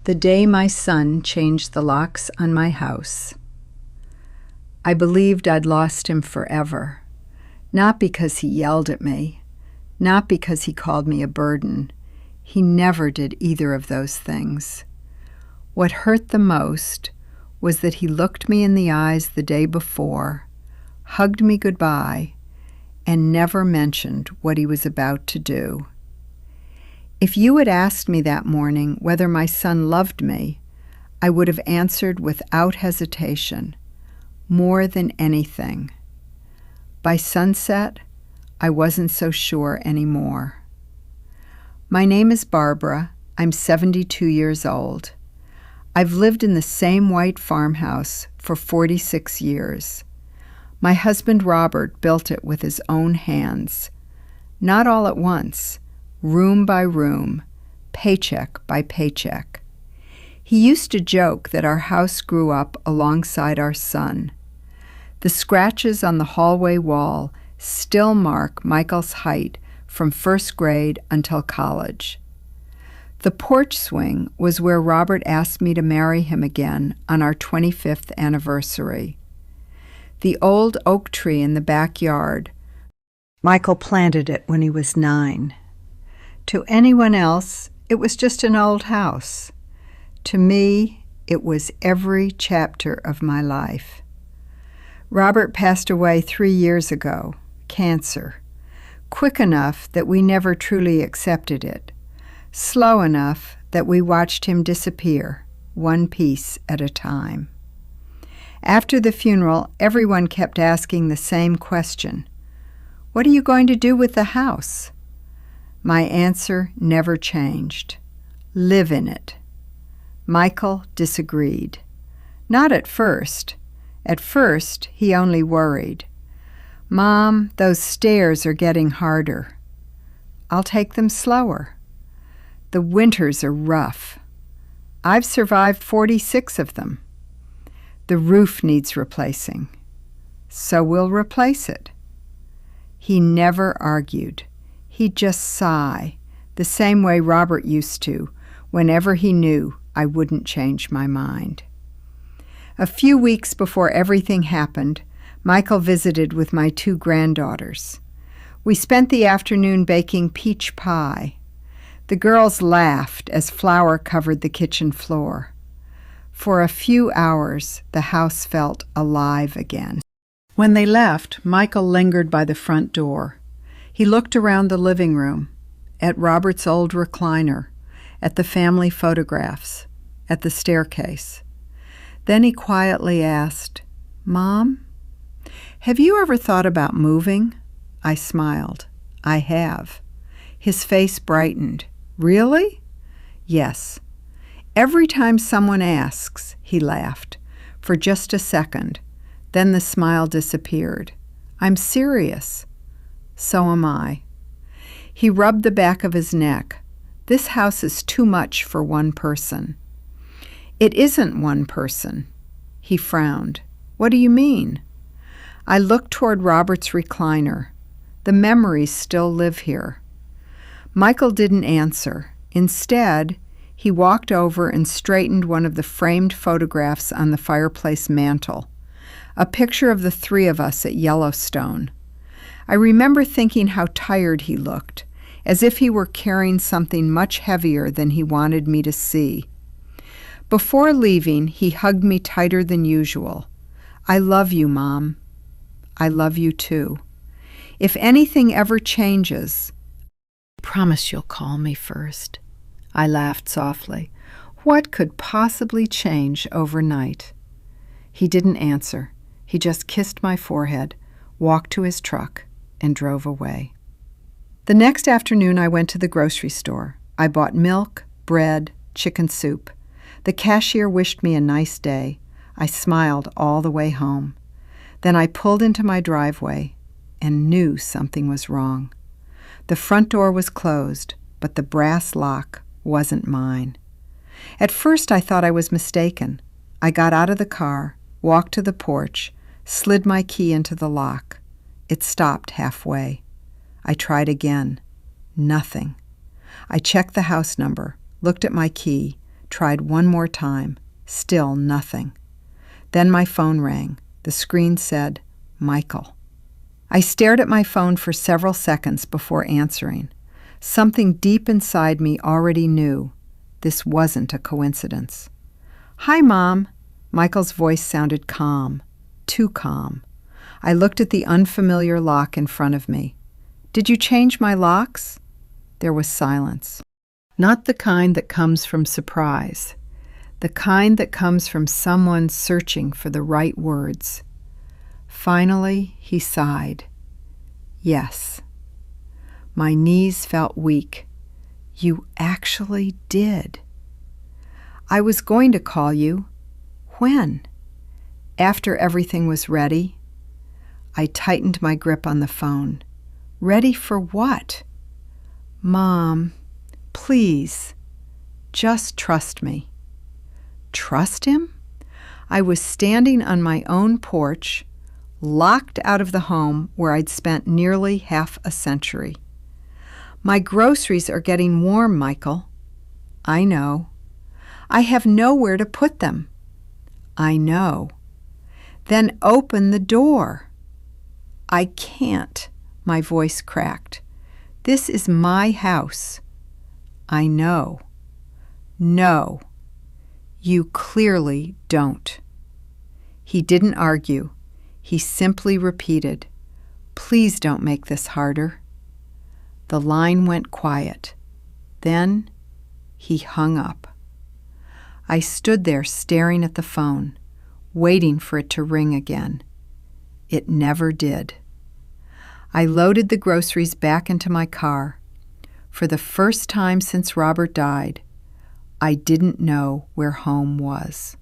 The day my son changed the locks on my house. I believed I'd lost him forever, not because he yelled at me, not because he called me a burden. He never did either of those things. What hurt the most was that he looked me in the eyes the day before, hugged me goodbye, and never mentioned what he was about to do. If you had asked me that morning whether my son loved me, I would have answered without hesitation, more than anything. By sunset, I wasn't so sure anymore. My name is Barbara. I'm 72 years old. I've lived in the same white farmhouse for 46 years. My husband Robert built it with his own hands. Not all at once, room by room, paycheck by paycheck. He used to joke that our house grew up alongside our son. The scratches on the hallway wall still mark Michael's height from first grade until college. The porch swing was where Robert asked me to marry him again on our 25th anniversary. The old oak tree in the backyard, Michael planted it when he was 9. To anyone else, it was just an old house. To me, it was every chapter of my life. Robert passed away 3 years ago, cancer. Quick enough that we never truly accepted it. Slow enough that we watched him disappear, one piece at a time. After the funeral, everyone kept asking the same question. What are you going to do with the house? My answer never changed. Live in it. Michael disagreed. Not at first. At first, he only worried. Mom, those stairs are getting harder. I'll take them slower. The winters are rough. I've survived 46 of them. The roof needs replacing. So we'll replace it. He never argued. He'd just sigh, the same way Robert used to, whenever he knew I wouldn't change my mind. A few weeks before everything happened, Michael visited with my 2 granddaughters. We spent the afternoon baking peach pie. The girls laughed as flour covered the kitchen floor. For a few hours, the house felt alive again. When they left, Michael lingered by the front door. He looked around the living room, at Robert's old recliner, at the family photographs, at the staircase. Then he quietly asked, "Mom, have you ever thought about moving?" I smiled. "I have." His face brightened. "Really?" "Yes." Every time someone asks, he laughed, for just a second. Then the smile disappeared. "I'm serious." "So am I." He rubbed the back of his neck. "This house is too much for one person." "It isn't one person." He frowned. "What do you mean?" I looked toward Robert's recliner. The memories still live here. Michael didn't answer. Instead, he walked over and straightened one of the framed photographs on the fireplace mantel, a picture of the 3 of us at Yellowstone. I remember thinking how tired he looked, as if he were carrying something much heavier than he wanted me to see. Before leaving, he hugged me tighter than usual. "I love you, Mom." "I love you too. If anything ever changes, I promise you'll call me first." I laughed softly. What could possibly change overnight? He didn't answer. He just kissed my forehead, walked to his truck, and drove away. The next afternoon, I went to the grocery store. I bought milk, bread, chicken soup. The cashier wished me a nice day. I smiled all the way home. Then I pulled into my driveway and knew something was wrong. The front door was closed, but the brass lock wasn't mine. At first, I thought I was mistaken. I got out of the car, walked to the porch, slid my key into the lock. It stopped halfway. I tried again. Nothing. I checked the house number, looked at my key, tried one more time. Still nothing. Then my phone rang. The screen said, Michael. I stared at my phone for several seconds before answering. Something deep inside me already knew this wasn't a coincidence. Hi, Mom. Michael's voice sounded calm, too calm. I looked at the unfamiliar lock in front of me. Did you change my locks? There was silence. Not the kind that comes from surprise. The kind that comes from someone searching for the right words. Finally, he sighed. Yes. My knees felt weak. You actually did. I was going to call you. When? After everything was ready. I tightened my grip on the phone. Ready for what? Mom, please, just trust me. Trust him? I was standing on my own porch, locked out of the home where I'd spent nearly half a century. My groceries are getting warm, Michael. I know. I have nowhere to put them. I know. Then open the door. I can't, my voice cracked. This is my house. I know. No. You clearly don't. He didn't argue. He simply repeated, Please don't make this harder. The line went quiet. Then he hung up. I stood there staring at the phone, waiting for it to ring again. It never did. I loaded the groceries back into my car. For the first time since Robert died, I didn't know where home was.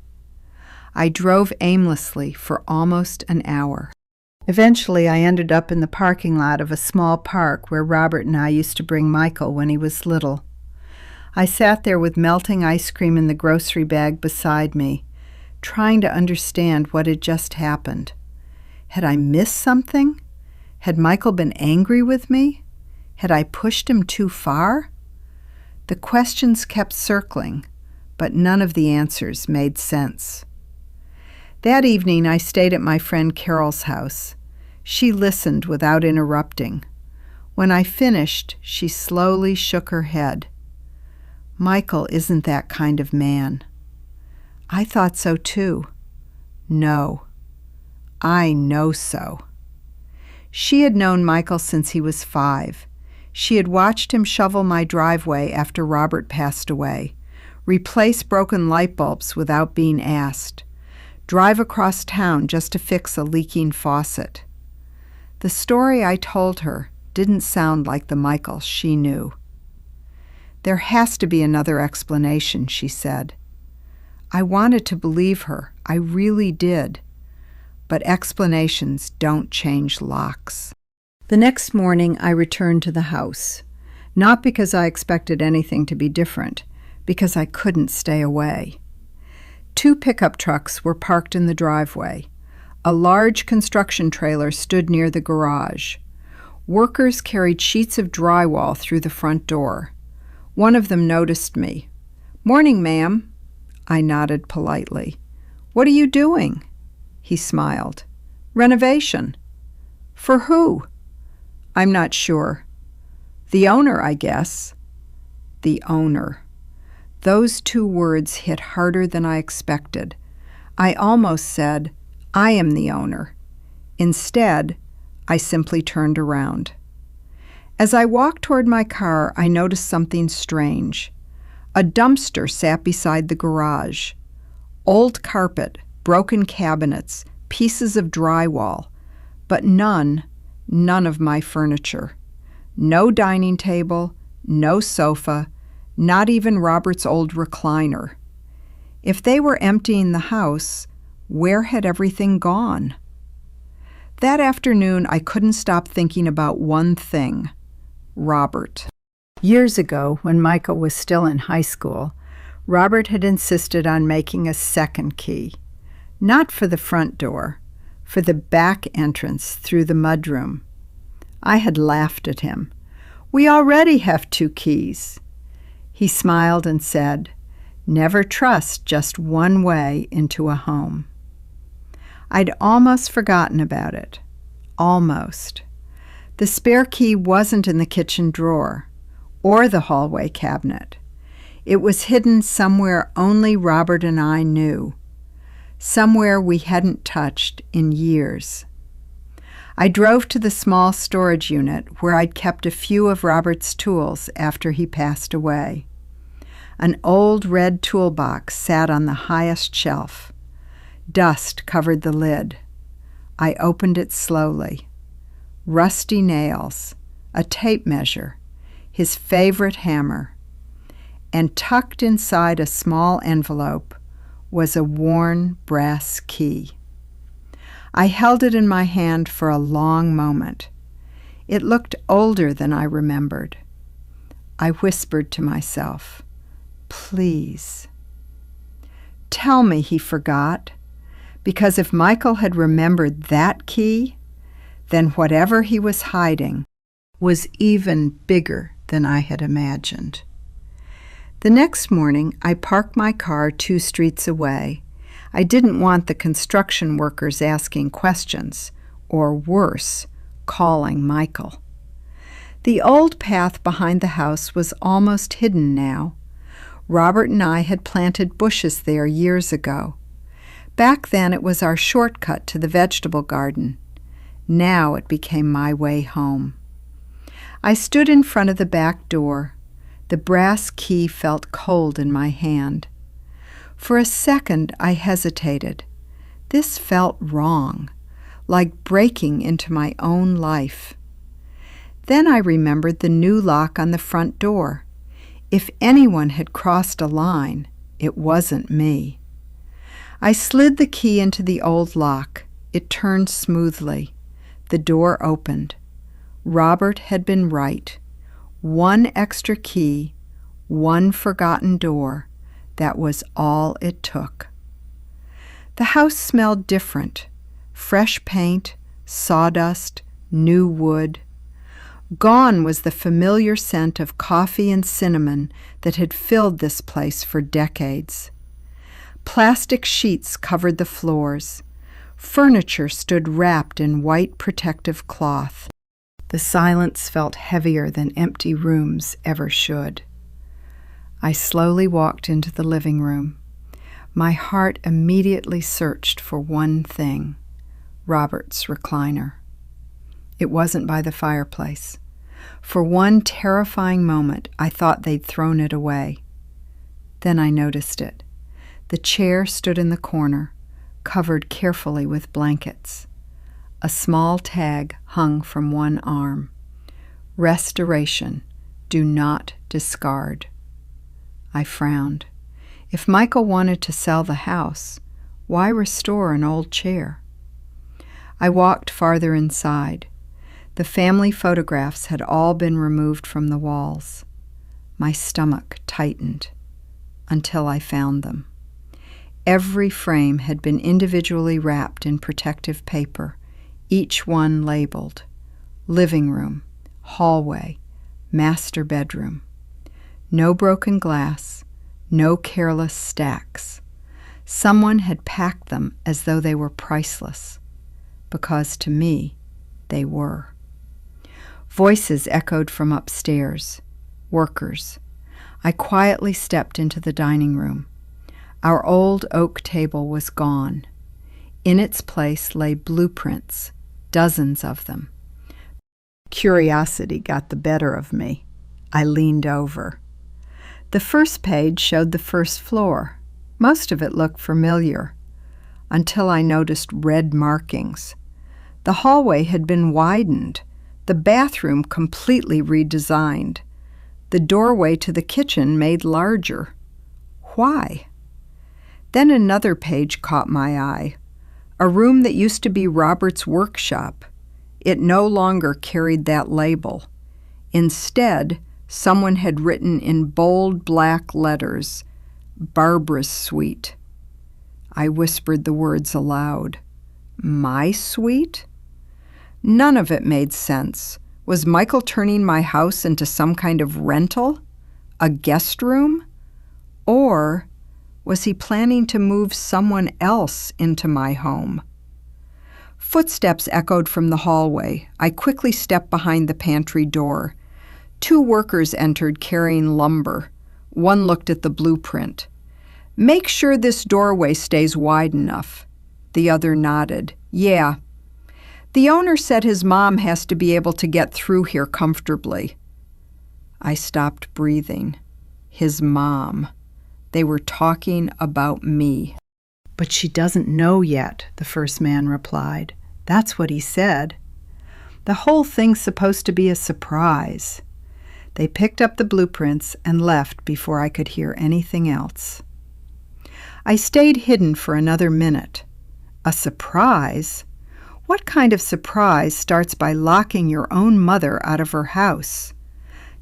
I drove aimlessly for almost an hour. Eventually, I ended up in the parking lot of a small park where Robert and I used to bring Michael when he was little. I sat there with melting ice cream in the grocery bag beside me, trying to understand what had just happened. Had I missed something? Had Michael been angry with me? Had I pushed him too far? The questions kept circling, but none of the answers made sense. That evening, I stayed at my friend Carol's house. She listened without interrupting. When I finished, she slowly shook her head. Michael isn't that kind of man. I thought so too. No. I know so. She had known Michael since he was 5. She had watched him shovel my driveway after Robert passed away, replace broken light bulbs without being asked, drive across town just to fix a leaking faucet. The story I told her didn't sound like the Michael she knew. There has to be another explanation, she said. I wanted to believe her. I really did. But explanations don't change locks. The next morning, I returned to the house, not because I expected anything to be different, because I couldn't stay away. 2 pickup trucks were parked in the driveway. A large construction trailer stood near the garage. Workers carried sheets of drywall through the front door. One of them noticed me. "Morning, ma'am." I nodded politely. "What are you doing?" He smiled. "Renovation." "For who?" "I'm not sure." "The owner, I guess." The owner. Those 2 words hit harder than I expected. I almost said, "I am the owner." Instead, I simply turned around. As I walked toward my car, I noticed something strange. A dumpster sat beside the garage. Old carpet, broken cabinets, pieces of drywall, but none of my furniture. No dining table, no sofa, not even Robert's old recliner. If they were emptying the house, where had everything gone? That afternoon, I couldn't stop thinking about one thing: Robert. Years ago, when Michael was still in high school, Robert had insisted on making a second key. Not for the front door, for the back entrance through the mudroom. I had laughed at him. "We already have 2 keys." He smiled and said, Never trust just one way into a home. I'd almost forgotten about it. Almost. The spare key wasn't in the kitchen drawer or the hallway cabinet. It was hidden somewhere only Robert and I knew, somewhere we hadn't touched in years. I drove to the small storage unit where I'd kept a few of Robert's tools after he passed away. An old red toolbox sat on the highest shelf. Dust covered the lid. I opened it slowly. Rusty nails, a tape measure, his favorite hammer, and tucked inside a small envelope was a worn brass key. I held it in my hand for a long moment. It looked older than I remembered. I whispered to myself, "Please, tell me he forgot," because if Michael had remembered that key, then whatever he was hiding was even bigger than I had imagined. The next morning, I parked my car 2 streets away. I didn't want the construction workers asking questions, or worse, calling Michael. The old path behind the house was almost hidden now. Robert and I had planted bushes there years ago. Back then it was our shortcut to the vegetable garden. Now it became my way home. I stood in front of the back door. The brass key felt cold in my hand. For a second I hesitated. This felt wrong, like breaking into my own life. Then I remembered the new lock on the front door. If anyone had crossed a line, it wasn't me. I slid the key into the old lock. It turned smoothly. The door opened. Robert had been right. 1 extra key, 1 forgotten door. That was all it took. The house smelled different. Fresh paint, sawdust, new wood. Gone was the familiar scent of coffee and cinnamon that had filled this place for decades. Plastic sheets covered the floors. Furniture stood wrapped in white protective cloth. The silence felt heavier than empty rooms ever should. I slowly walked into the living room. My heart immediately searched for one thing: Robert's recliner. It wasn't by the fireplace. For one terrifying moment, I thought they'd thrown it away. Then I noticed it. The chair stood in the corner, covered carefully with blankets. A small tag hung from one arm. Restoration. Do not discard. I frowned. If Michael wanted to sell the house, why restore an old chair? I walked farther inside. The family photographs had all been removed from the walls. My stomach tightened until I found them. Every frame had been individually wrapped in protective paper, each one labeled: living room, hallway, master bedroom. No broken glass, no careless stacks. Someone had packed them as though they were priceless, because to me, they were. Voices echoed from upstairs. Workers. I quietly stepped into the dining room. Our old oak table was gone. In its place lay blueprints, dozens of them. Curiosity got the better of me. I leaned over. The first page showed the first floor. Most of it looked familiar, until I noticed red markings. The hallway had been widened, the bathroom completely redesigned, the doorway to the kitchen made larger. Why? Then another page caught my eye. A room that used to be Robert's workshop. It no longer carried that label. Instead, someone had written in bold black letters, "Barbara's suite." I whispered the words aloud. My suite? None of it made sense. Was Michael turning my house into some kind of rental? A guest room? Or Was he planning to move someone else into my home? Footsteps echoed from the hallway. I quickly stepped behind the pantry door. 2 workers entered carrying lumber. One looked at the blueprint. "Make sure this doorway stays wide enough." The other nodded. "Yeah." "The owner said his mom has to be able to get through here comfortably." I stopped breathing. His mom. They were talking about me. "But she doesn't know yet," the first man replied. "That's what he said. The whole thing's supposed to be a surprise." They picked up the blueprints and left before I could hear anything else. I stayed hidden for another minute. A surprise? What kind of surprise starts by locking your own mother out of her house?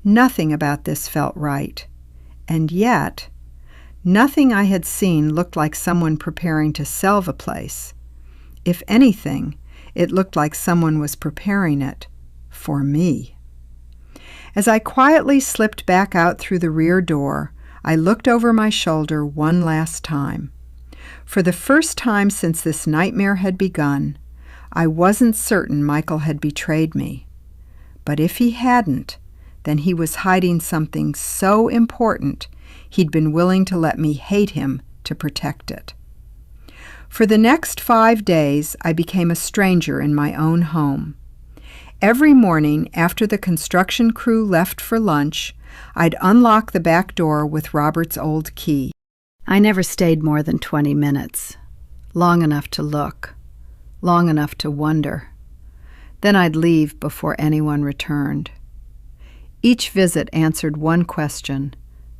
Nothing about this felt right. And yet, nothing I had seen looked like someone preparing to sell the place. If anything, it looked like someone was preparing it for me. As I quietly slipped back out through the rear door, I looked over my shoulder one last time. For the first time since this nightmare had begun, I wasn't certain Michael had betrayed me. But if he hadn't, then he was hiding something so important he'd been willing to let me hate him to protect it. For the next 5 days, I became a stranger in my own home. Every morning after the construction crew left for lunch, I'd unlock the back door with Robert's old key. I never stayed more than 20 minutes, long enough to look, long enough to wonder. Then I'd leave before anyone returned. Each visit answered one question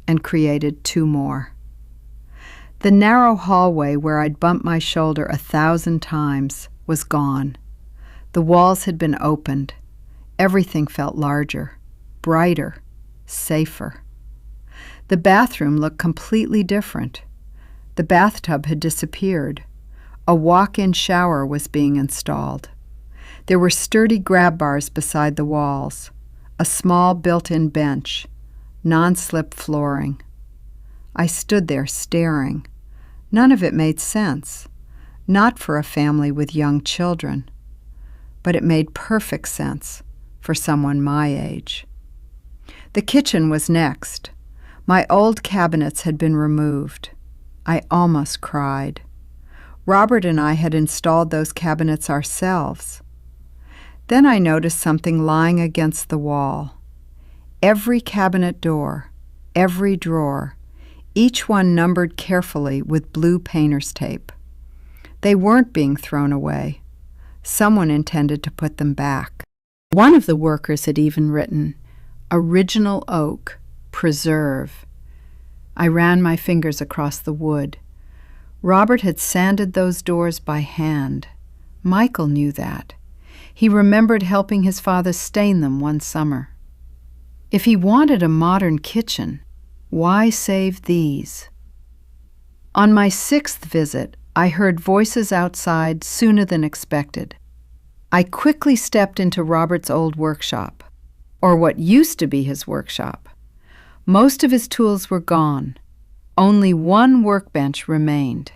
and created 2 more. The narrow hallway where I'd bumped my shoulder 1,000 times was gone. The walls had been opened. Everything felt larger, brighter, safer. The bathroom looked completely different. The bathtub had disappeared. A walk-in shower was being installed. There were sturdy grab bars beside the walls, a small built-in bench, non-slip flooring. I stood there staring. None of it made sense, not for a family with young children. But it made perfect sense for someone my age. The kitchen was next. My old cabinets had been removed. I almost cried. Robert and I had installed those cabinets ourselves. Then I noticed something lying against the wall. Every cabinet door, every drawer, each one numbered carefully with blue painter's tape. They weren't being thrown away. Someone intended to put them back. One of the workers had even written, "Original oak, preserve." I ran my fingers across the wood. Robert had sanded those doors by hand. Michael knew that. He remembered helping his father stain them one summer. If he wanted a modern kitchen, why save these? On my 6th visit, I heard voices outside sooner than expected. I quickly stepped into Robert's old workshop, or what used to be his workshop. Most of his tools were gone. Only one workbench remained.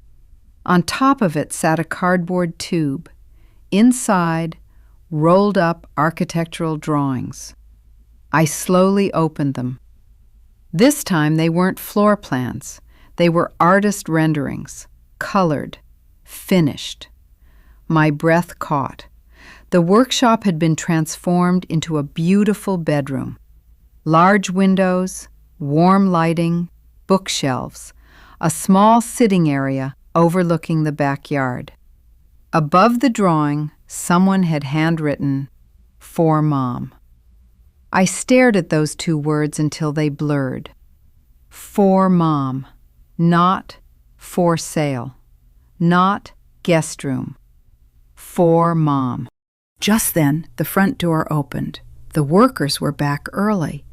On top of it sat a cardboard tube. Inside, rolled up architectural drawings. I slowly opened them. This time they weren't floor plans. They were artist renderings, colored, finished. My breath caught. The workshop had been transformed into a beautiful bedroom. Large windows, warm lighting, bookshelves, a small sitting area overlooking the backyard. Above the drawing, someone had handwritten, "For Mom." I stared at those 2 words until they blurred. For Mom, not for sale, not guest room. For Mom. Just then, the front door opened. The workers were back early.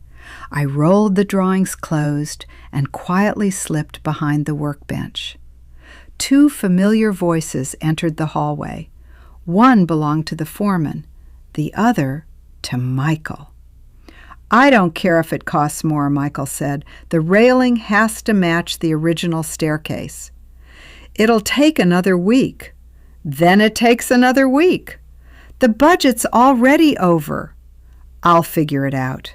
I rolled the drawings closed and quietly slipped behind the workbench. 2 familiar voices entered the hallway. One belonged to the foreman, the other to Michael. I don't care if it costs more, Michael said. The railing has to match the original staircase. It'll take another week. Then it takes another week. The budget's already over. I'll figure it out.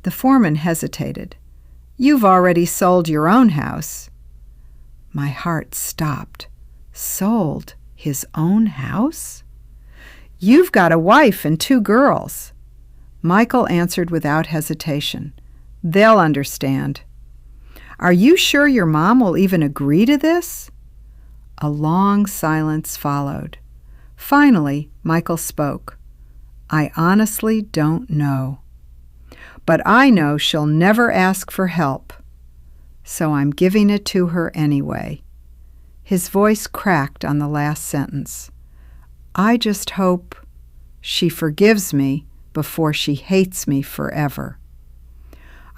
The foreman hesitated. You've already sold your own house. My heart stopped. Sold his own house? You've got a wife and 2 girls. Michael answered without hesitation. They'll understand. Are you sure your mom will even agree to this? A long silence followed. Finally, Michael spoke. I honestly don't know. But I know she'll never ask for help. So I'm giving it to her anyway. His voice cracked on the last sentence. I just hope she forgives me before she hates me forever.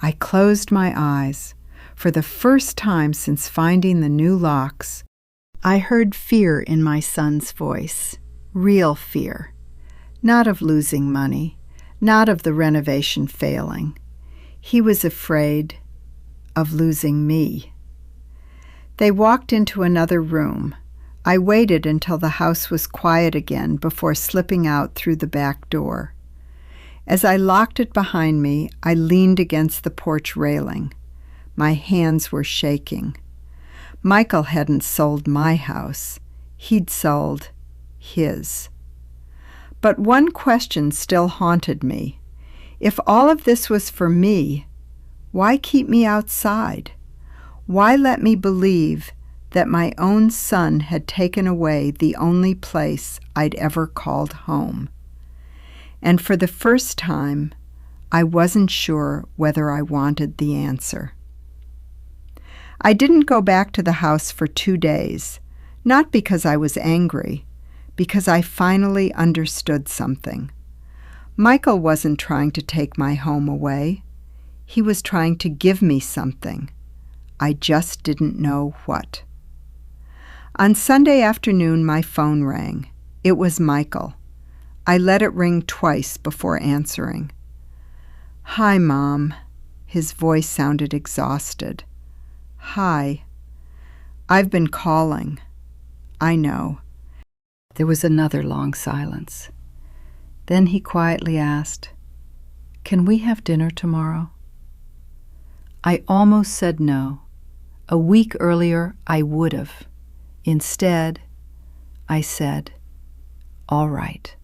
I closed my eyes. For the first time since finding the new locks, I heard fear in my son's voice, real fear. Not of losing money, not of the renovation failing. He was afraid of losing me. They walked into another room. I waited until the house was quiet again before slipping out through the back door. As I locked it behind me, I leaned against the porch railing. My hands were shaking. Michael hadn't sold my house. He'd sold his. But one question still haunted me. If all of this was for me, why keep me outside? Why let me believe that my own son had taken away the only place I'd ever called home? And for the first time, I wasn't sure whether I wanted the answer. I didn't go back to the house for 2 days, not because I was angry, because I finally understood something. Michael wasn't trying to take my home away. He was trying to give me something. I just didn't know what. On Sunday afternoon, my phone rang. It was Michael. I let it ring twice before answering. Hi, Mom. His voice sounded exhausted. Hi. I've been calling. I know. There was another long silence. Then he quietly asked, Can we have dinner tomorrow? I almost said no. A week earlier, I would have. Instead, I said, All right.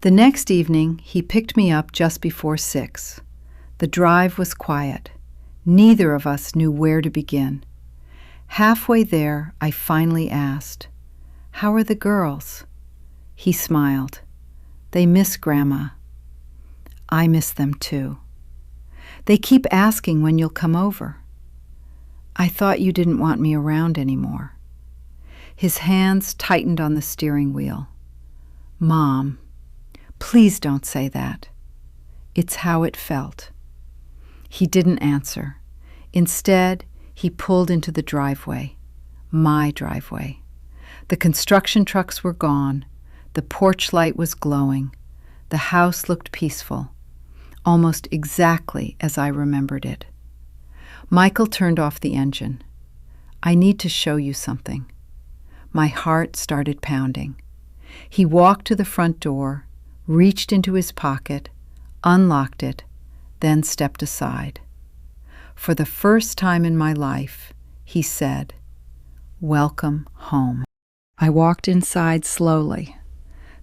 The next evening, he picked me up just before 6. The drive was quiet. Neither of us knew where to begin. Halfway there, I finally asked, How are the girls? He smiled. They miss Grandma. I miss them too. They keep asking when you'll come over. I thought you didn't want me around anymore. His hands tightened on the steering wheel. Mom, please don't say that. It's how it felt. He didn't answer. Instead, he pulled into the driveway, my driveway. The construction trucks were gone. The porch light was glowing. The house looked peaceful, almost exactly as I remembered it. Michael turned off the engine. I need to show you something. My heart started pounding. He walked to the front door, reached into his pocket, unlocked it, then stepped aside. For the first time in my life, he said, Welcome home. I walked inside slowly.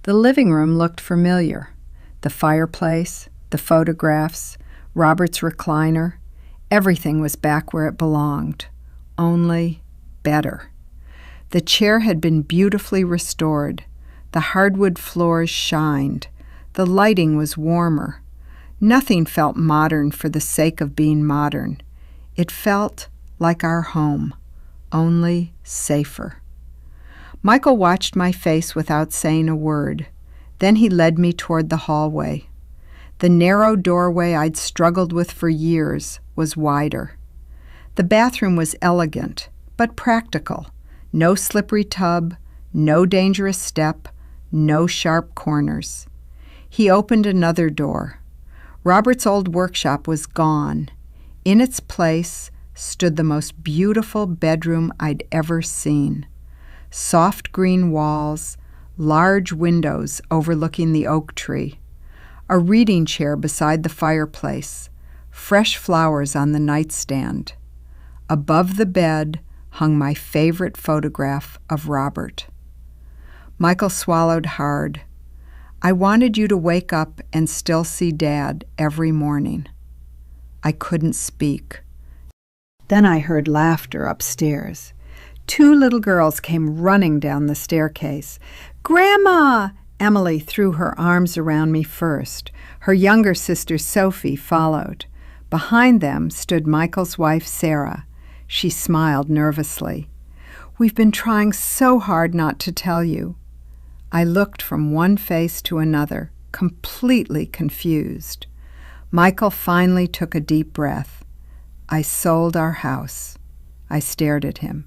The living room looked familiar. The fireplace, the photographs, Robert's recliner, everything was back where it belonged, only better. The chair had been beautifully restored. The hardwood floors shined. The lighting was warmer. Nothing felt modern for the sake of being modern. It felt like our home, only safer. Michael watched my face without saying a word. Then he led me toward the hallway. The narrow doorway I'd struggled with for years was wider. The bathroom was elegant, but practical. No slippery tub, no dangerous step, no sharp corners. He opened another door. Robert's old workshop was gone. In its place stood the most beautiful bedroom I'd ever seen. Soft green walls, large windows overlooking the oak tree, a reading chair beside the fireplace, fresh flowers on the nightstand. Above the bed hung my favorite photograph of Robert. Michael swallowed hard. I wanted you to wake up and still see Dad every morning. I couldn't speak. Then I heard laughter upstairs. 2 little girls came running down the staircase. "Grandma!" Emily threw her arms around me first. Her younger sister Sophie followed. Behind them stood Michael's wife Sarah. She smiled nervously. "We've been trying so hard not to tell you." I looked from one face to another, completely confused. Michael finally took a deep breath. "I sold our house." I stared at him.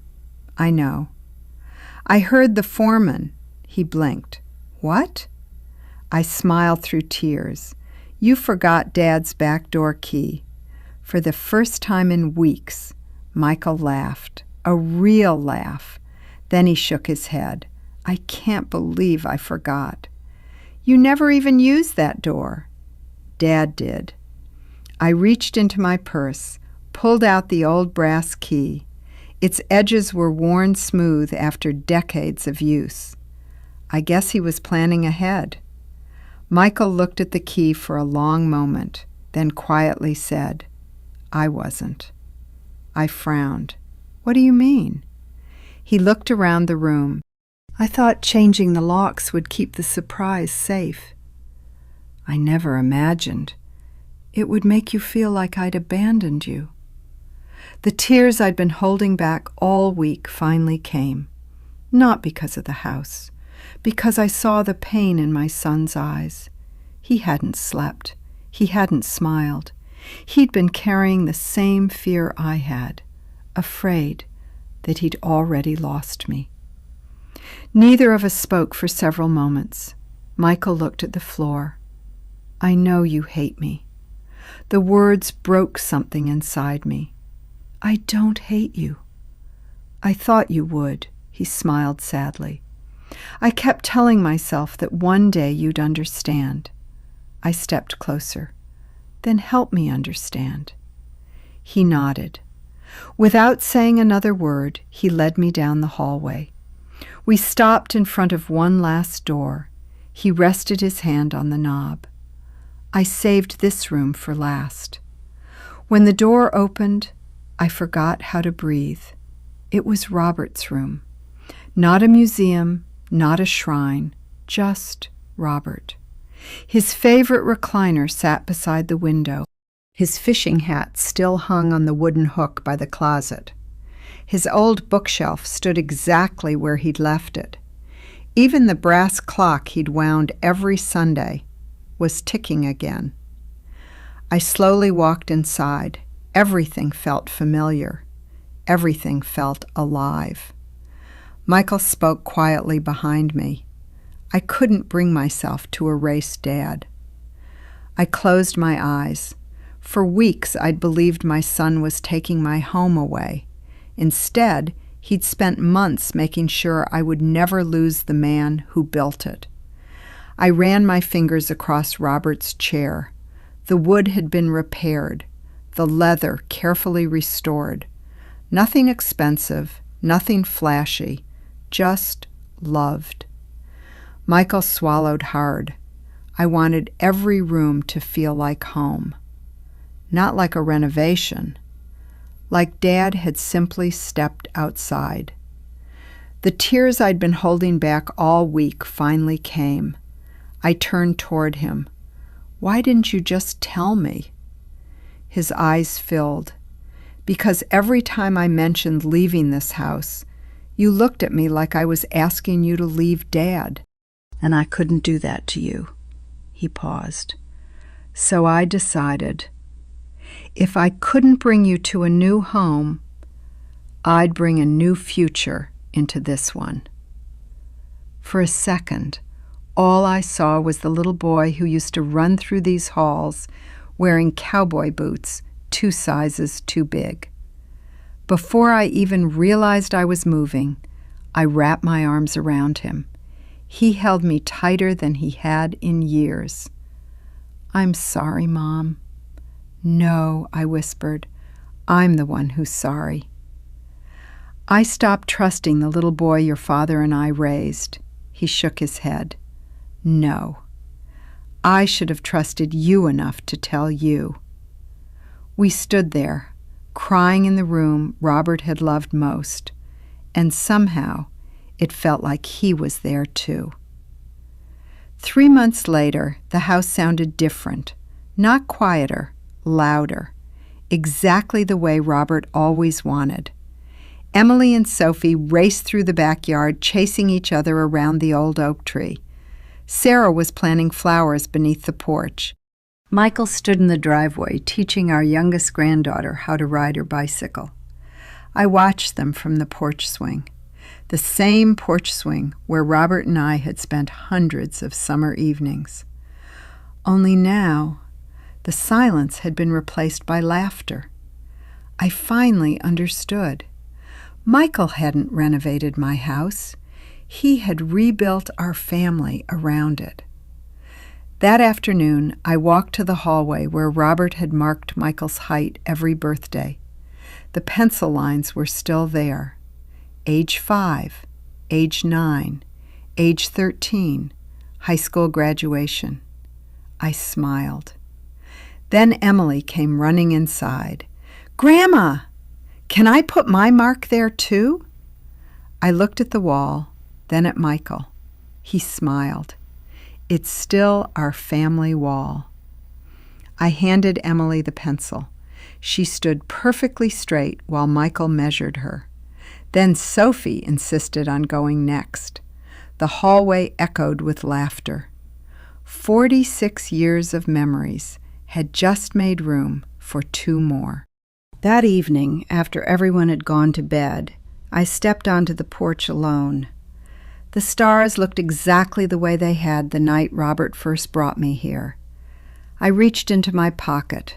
"I know." "I heard the foreman." He blinked. "What?" I smiled through tears. "You forgot Dad's back door key." For the first time in weeks, Michael laughed, a real laugh. Then he shook his head. "I can't believe I forgot." "You never even used that door." "Dad did." I reached into my purse, pulled out the old brass key. Its edges were worn smooth after decades of use. I guess he was planning ahead. Michael looked at the key for a long moment, then quietly said, "I wasn't." I frowned. "What do you mean?" He looked around the room. "I thought changing the locks would keep the surprise safe." "I never imagined. It would make you feel like I'd abandoned you." The tears I'd been holding back all week finally came. Not because of the house, because I saw the pain in my son's eyes. He hadn't slept. He hadn't smiled. He'd been carrying the same fear I had, afraid that he'd already lost me. Neither of us spoke for several moments. Michael looked at the floor. "I know you hate me." The words broke something inside me. "I don't hate you." "I thought you would," he smiled sadly. "I kept telling myself that one day you'd understand." I stepped closer. "Then help me understand." He nodded. Without saying another word, he led me down the hallway. We stopped in front of one last door. He rested his hand on the knob. I saved this room for last. When the door opened, I forgot how to breathe. It was Robert's room. Not a museum, not a shrine, just Robert. His favorite recliner sat beside the window. His fishing hat still hung on the wooden hook by the closet. His old bookshelf stood exactly where he'd left it. Even the brass clock he'd wound every Sunday was ticking again. I slowly walked inside. Everything felt familiar. Everything felt alive. Michael spoke quietly behind me. I couldn't bring myself to erase Dad. I closed my eyes. For weeks I'd believed my son was taking my home away. Instead, he'd spent months making sure I would never lose the man who built it. I ran my fingers across Robert's chair. The wood had been repaired, the leather carefully restored. Nothing expensive, nothing flashy, just loved. Michael swallowed hard. I wanted every room to feel like home. Not like a renovation. Like Dad had simply stepped outside. The tears I'd been holding back all week finally came. I turned toward him. "Why didn't you just tell me?" His eyes filled. "Because every time I mentioned leaving this house, you looked at me like I was asking you to leave Dad. And I couldn't do that to you." He paused. "So I decided, if I couldn't bring you to a new home, I'd bring a new future into this one." For a second, all I saw was the little boy who used to run through these halls, wearing cowboy boots 2 sizes too big. Before I even realized I was moving, I wrapped my arms around him. He held me tighter than he had in years. "I'm sorry, Mom." "No," I whispered. "I'm the one who's sorry." "I stopped trusting the little boy your father and I raised." He shook his head. "No. I should have trusted you enough to tell you." We stood there, crying in the room Robert had loved most, and somehow it felt like he was there too. 3 months later, the house sounded different, not quieter, louder, exactly the way Robert always wanted. Emily and Sophie raced through the backyard, chasing each other around the old oak tree. Sarah was planting flowers beneath the porch. Michael stood in the driveway, teaching our youngest granddaughter how to ride her bicycle. I watched them from the porch swing, the same porch swing where Robert and I had spent hundreds of summer evenings. Only now, the silence had been replaced by laughter. I finally understood. Michael hadn't renovated my house. He had rebuilt our family around it. That afternoon, I walked to the hallway where Robert had marked Michael's height every birthday. The pencil lines were still there. Age 5, age 9, age 13, high school graduation. I smiled. Then Emily came running inside. "Grandma, can I put my mark there too?" I looked at the wall, then at Michael. He smiled. "It's still our family wall." I handed Emily the pencil. She stood perfectly straight while Michael measured her. Then Sophie insisted on going next. The hallway echoed with laughter. 46 years of memories had just made room for 2 more. That evening, after everyone had gone to bed, I stepped onto the porch alone. The stars looked exactly the way they had the night Robert first brought me here. I reached into my pocket.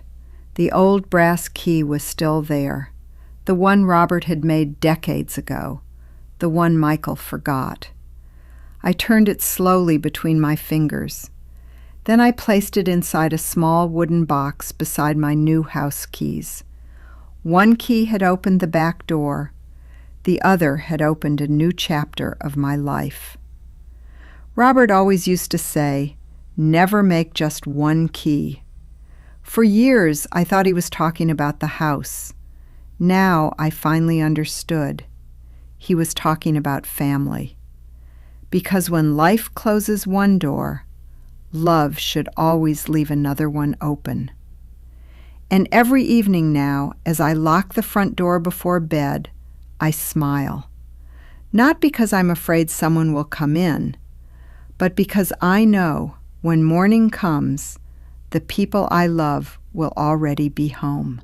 The old brass key was still there, the one Robert had made decades ago, the one Michael forgot. I turned it slowly between my fingers. Then I placed it inside a small wooden box beside my new house keys. One key had opened the back door. The other had opened a new chapter of my life. Robert always used to say, "Never make just one key." For years, I thought he was talking about the house. Now I finally understood. He was talking about family. Because when life closes one door, love should always leave another one open. And every evening now, as I lock the front door before bed, I smile. Not because I'm afraid someone will come in, but because I know when morning comes, the people I love will already be home.